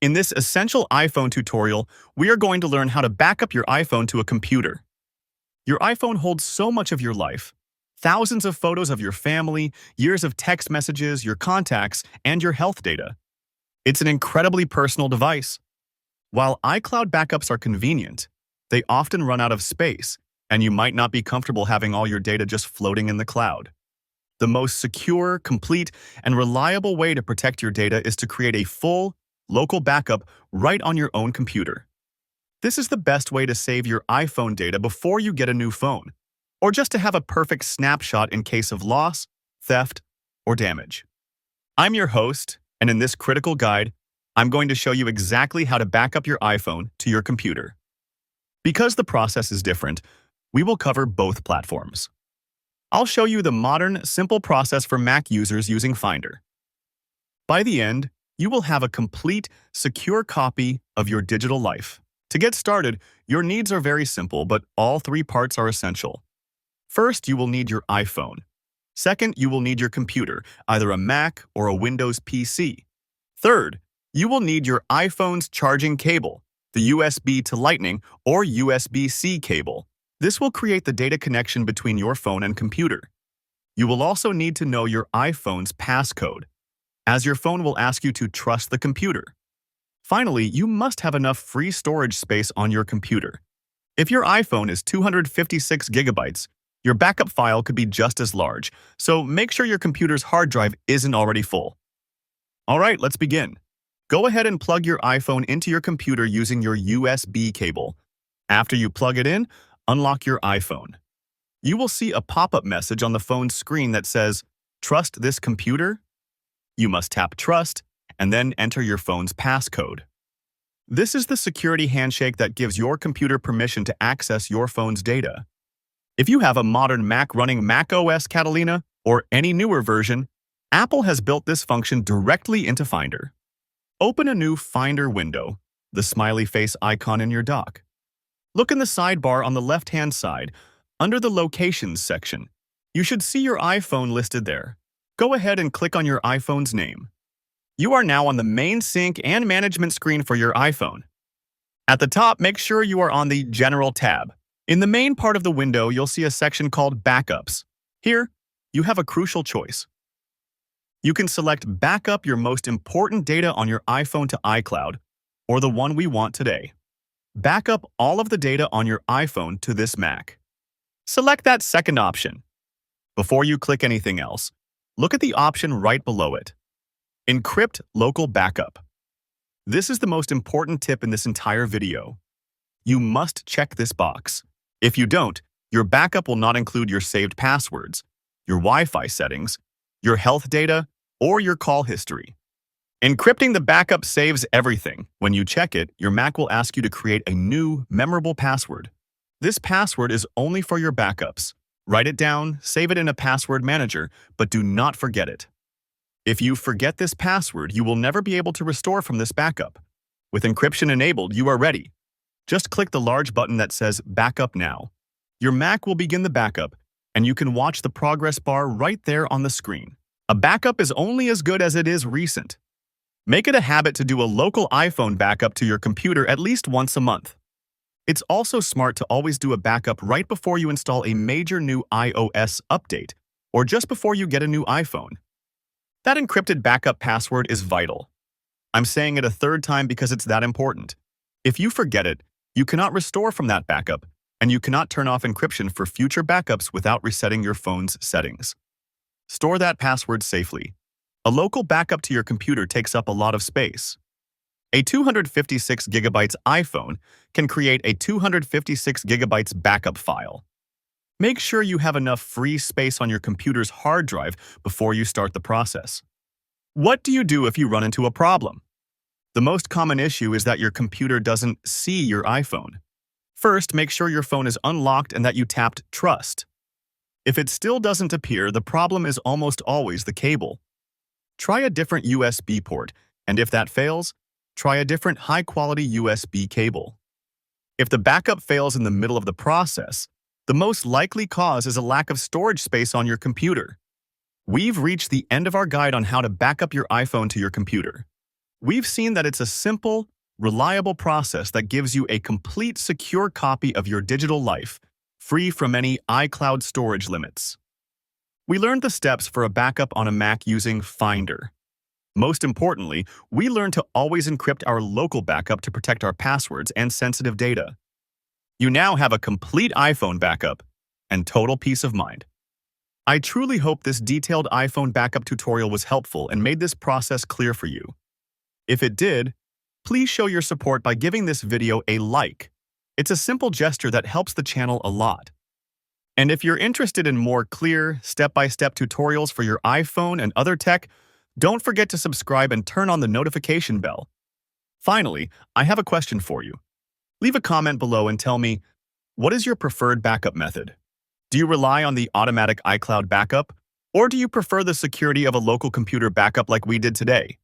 In this essential iPhone tutorial, we are going to learn how to back up your iPhone to a computer. Your iPhone holds so much of your life. Thousands of photos of your family, years of text messages, your contacts, and your health data. It's an incredibly personal device. While iCloud backups are convenient, they often run out of space, and you might not be comfortable having all your data just floating in the cloud. The most secure, complete, and reliable way to protect your data is to create a full, local backup right on your own computer. This is the best way to save your iPhone data before you get a new phone, or just to have a perfect snapshot in case of loss, theft, or damage. I'm your host, and in this critical guide, I'm going to show you exactly how to back up your iPhone to your computer. Because the process is different, we will cover both platforms. I'll show you the modern, simple process for Mac users using Finder. By the end, you will have a complete, secure copy of your digital life. To get started, your needs are very simple, but all three parts are essential. First, you will need your iPhone. Second, you will need your computer, either a Mac or a Windows PC. Third, you will need your iPhone's charging cable, the USB to Lightning or USB-C cable. This will create the data connection between your phone and computer. You will also need to know your iPhone's passcode, as your phone will ask you to trust the computer. Finally, you must have enough free storage space on your computer. If your iPhone is 256 gigabytes, your backup file could be just as large, so make sure your computer's hard drive isn't already full. All right, let's begin. Go ahead and plug your iPhone into your computer using your USB cable. After you plug it in, unlock your iPhone. You will see a pop-up message on the phone's screen that says, "Trust this computer?" You must tap Trust and then enter your phone's passcode. This is the security handshake that gives your computer permission to access your phone's data. If you have a modern Mac running macOS Catalina or any newer version, Apple has built this function directly into Finder. Open a new Finder window, the smiley face icon in your dock. Look in the sidebar on the left-hand side, under the Locations section. You should see your iPhone listed there. Go ahead and click on your iPhone's name. You are now on the main sync and management screen for your iPhone. At the top, make sure you are on the General tab. In the main part of the window, you'll see a section called Backups. Here, you have a crucial choice. You can select Backup your most important data on your iPhone to iCloud, or the one we want today. Backup all of the data on your iPhone to this Mac. Select that second option. Before you click anything else, look at the option right below it. Encrypt Local Backup. This is the most important tip in this entire video. You must check this box. If you don't, your backup will not include your saved passwords, your Wi-Fi settings, your health data, or your call history. Encrypting the backup saves everything. When you check it, your Mac will ask you to create a new, memorable password. This password is only for your backups. Write it down, save it in a password manager, but do not forget it. If you forget this password, you will never be able to restore from this backup. With encryption enabled, you are ready. Just click the large button that says Backup Now. Your Mac will begin the backup, and you can watch the progress bar right there on the screen. A backup is only as good as it is recent. Make it a habit to do a local iPhone backup to your computer at least once a month. It's also smart to always do a backup right before you install a major new iOS update, or just before you get a new iPhone. That encrypted backup password is vital. I'm saying it a third time because it's that important. If you forget it, you cannot restore from that backup, and you cannot turn off encryption for future backups without resetting your phone's settings. Store that password safely. A local backup to your computer takes up a lot of space. A 256 gigabytes iPhone can create a 256 gigabytes backup file. Make sure you have enough free space on your computer's hard drive before you start the process. What do you do if you run into a problem? The most common issue is that your computer doesn't see your iPhone. First, make sure your phone is unlocked and that you tapped Trust. If it still doesn't appear, the problem is almost always the cable. Try a different USB port, and if that fails, try a different high-quality USB cable. If the backup fails in the middle of the process, the most likely cause is a lack of storage space on your computer. We've reached the end of our guide on how to back up your iPhone to your computer. We've seen that it's a simple, reliable process that gives you a complete secure copy of your digital life, free from any iCloud storage limits. We learned the steps for a backup on a Mac using Finder. Most importantly, we learned to always encrypt our local backup to protect our passwords and sensitive data. You now have a complete iPhone backup and total peace of mind. I truly hope this detailed iPhone backup tutorial was helpful and made this process clear for you. If it did, please show your support by giving this video a like. It's a simple gesture that helps the channel a lot. And if you're interested in more clear, step-by-step tutorials for your iPhone and other tech, don't forget to subscribe and turn on the notification bell. Finally, I have a question for you. Leave a comment below and tell me, what is your preferred backup method? Do you rely on the automatic iCloud backup, or do you prefer the security of a local computer backup like we did today?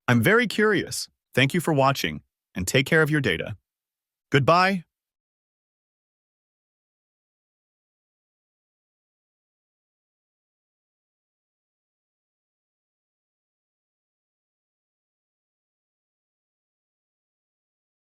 I'm very curious. Thank you for watching, and take care of your data. Goodbye.